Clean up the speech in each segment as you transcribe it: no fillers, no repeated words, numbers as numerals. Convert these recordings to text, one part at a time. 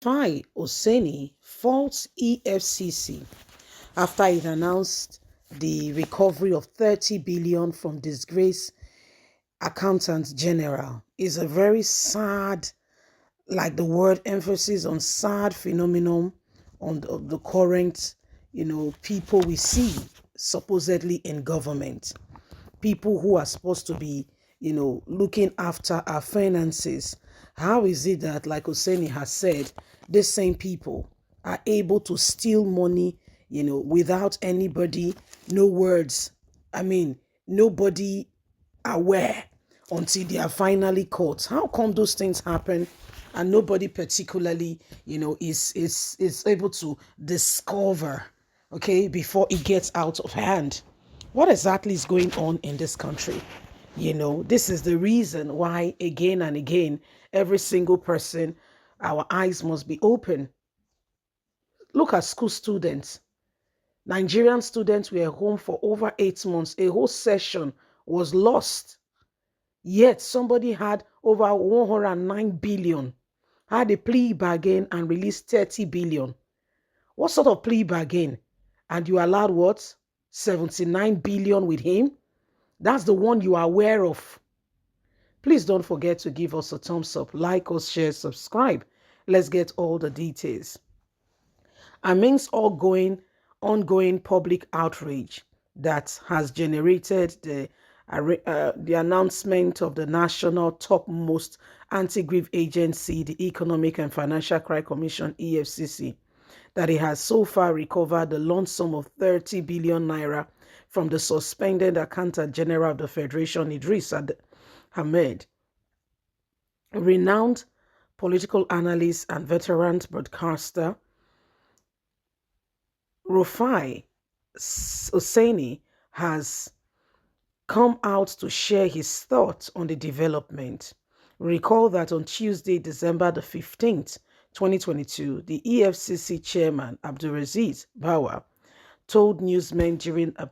Rufai Oseni faults EFCC after it announced the recovery of 30 billion from disgraced accountant general. Is a very sad, like the word emphasis on sad phenomenon on the current, people we see supposedly in government, people who are supposed to be, looking after our finances. How is it that, like Oseni has said, these same people are able to steal money, without anybody, no words? I mean, nobody aware until they are finally caught. How come those things happen and nobody particularly, is able to discover, okay, before it gets out of hand? What exactly is going on in this country? This is the reason why again and again, every single person, our eyes must be open. Look at school students. Nigerian students were home for over 8 months. A whole session was lost. Yet somebody had over 109 billion, had a plea bargain and released 30 billion. What sort of plea bargain? And you allowed what? 79 billion with him? That's the one you are aware of. Please don't forget to give us a thumbs up, like us, share, subscribe. Let's get all the details. Amidst ongoing public outrage that has generated the announcement of the national topmost anti-grief agency, the Economic and Financial Crime Commission, EFCC, that it has so far recovered the lump sum of 30 billion naira from the suspended Accountant General of the Federation, Idris Ahmed. Renowned political analyst and veteran broadcaster Rufai Oseni has come out to share his thoughts on the development. Recall that on Tuesday, December the 15th, 2022, the EFCC chairman, Abdulaziz Bawa, told newsmen during a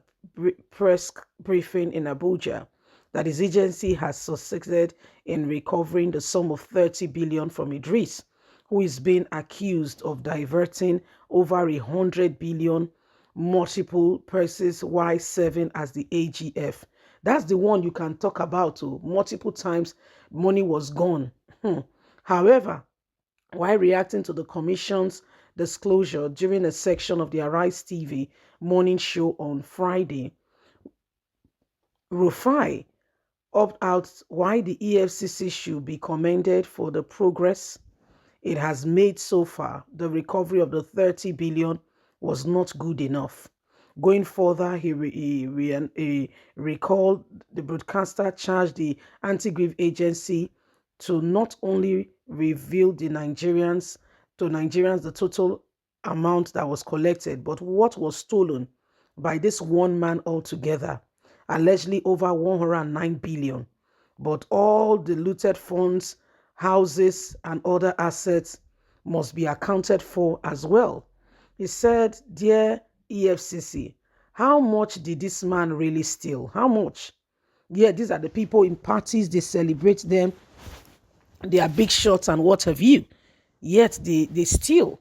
press briefing in Abuja that his agency has succeeded in recovering the sum of 30 billion from Idris, who is being accused of diverting over 100 billion multiple purses while serving as the AGF. That's the one you can talk about. Multiple times money was gone. However, while reacting to the commission's disclosure during a section of the Arise TV morning show on Friday, Rufai opted out why the EFCC should be commended for the progress it has made so far. The recovery of the 30 billion was not good enough. Going further, he recalled the broadcaster charged the anti-grief agency to not only reveal to Nigerians the total amount that was collected, but what was stolen by this one man altogether, allegedly over 109 billion. But all the looted funds, houses, and other assets must be accounted for as well. He said, "Dear EFCC, how much did this man really steal? How much?" Yeah, these are the people in parties, they celebrate them, they are big shots and what have you. Yet they steal,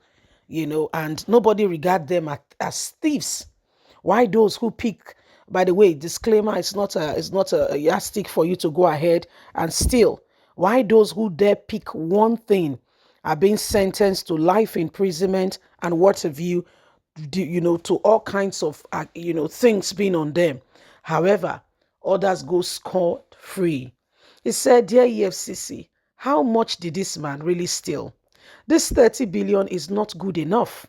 and nobody regard them as thieves. Why those who pick, by the way, disclaimer, it's not a yardstick for you to go ahead and steal. Why those who dare pick one thing are being sentenced to life imprisonment and what have you, to all kinds of, things being on them. However, others go scot free. He said, "Dear EFCC, how much did this man really steal? This 30 billion is not good enough.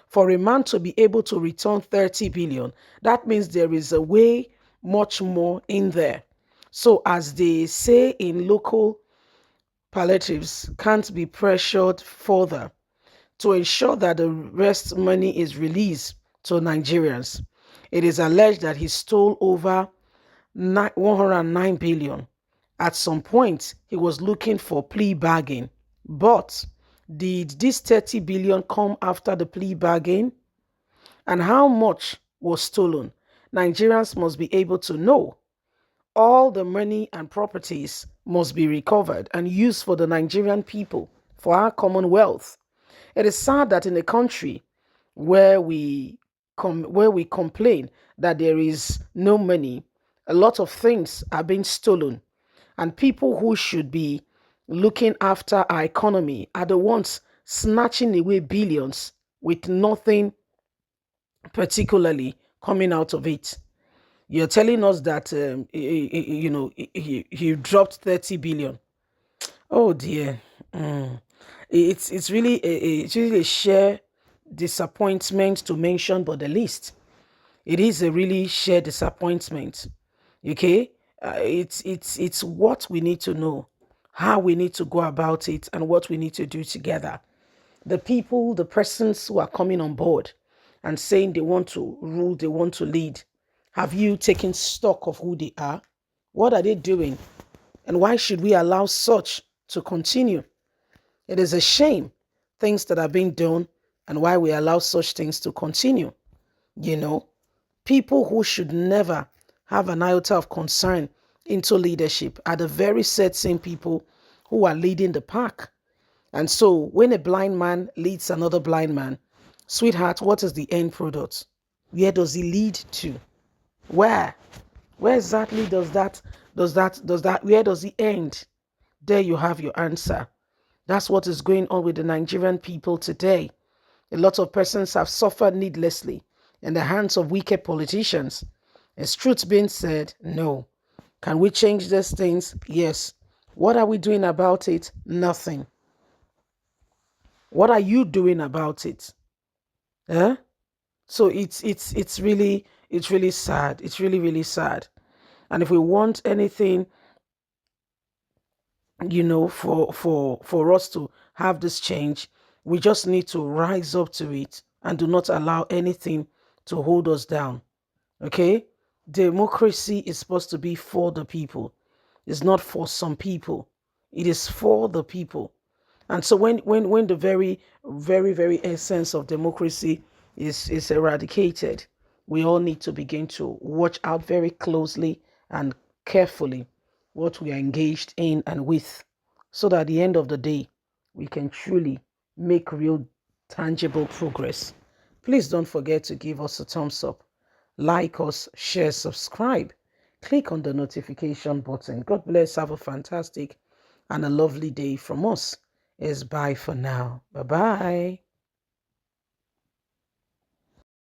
For a man to be able to return 30 billion, that means there is a way much more in there. So as they say in local palliatives, can't be pressured further to ensure that the rest money is released to Nigerians. It is alleged that he stole over 109 billion. At some point, he was looking for plea bargain. But did this 30 billion come after the plea bargain? And how much was stolen? Nigerians must be able to know. All the money and properties must be recovered and used for the Nigerian people, for our commonwealth. It is sad that in a country where we complain that there is no money, a lot of things are being stolen, and people who should be looking after our economy are the ones snatching away billions with nothing particularly coming out of it. You're telling us that he dropped 30 billion. Oh dear. Mm. It's really a sheer disappointment to mention, but the least. It is a really sheer disappointment. Okay? It's what we need to know, how we need to go about it, and what we need to do together. The people, the persons who are coming on board and saying they want to rule, they want to lead, have you taken stock of who they are? What are they doing? And why should we allow such to continue? It is a shame, things that are being done, and why we allow such things to continue. You know, people who should never have an iota of concern into leadership are the very same people who are leading the pack. And so when a blind man leads another blind man, sweetheart, what is the end product? Where does he lead to? Where? Where exactly where does he end? There you have your answer. That's what is going on with the Nigerian people today. A lot of persons have suffered needlessly in the hands of wicked politicians. Is truth being said? No. Can we change these things? Yes. What are we doing about it? Nothing. What are you doing about it? Eh? So it's really sad. It's really sad. And if we want anything, for us to have this change, we just need to rise up to it and do not allow anything to hold us down. Okay? Democracy is supposed to be for the people. It's not for some people. It is for the people. And so when the very essence of democracy is eradicated, we all need to begin to watch out very closely and carefully what we are engaged in and with, so that at the end of the day, we can truly make real tangible progress. Please don't forget to give us a thumbs up, like us, share, subscribe, click on the notification button. God bless. Have a fantastic and a lovely day from us. Is bye for now. Bye-bye.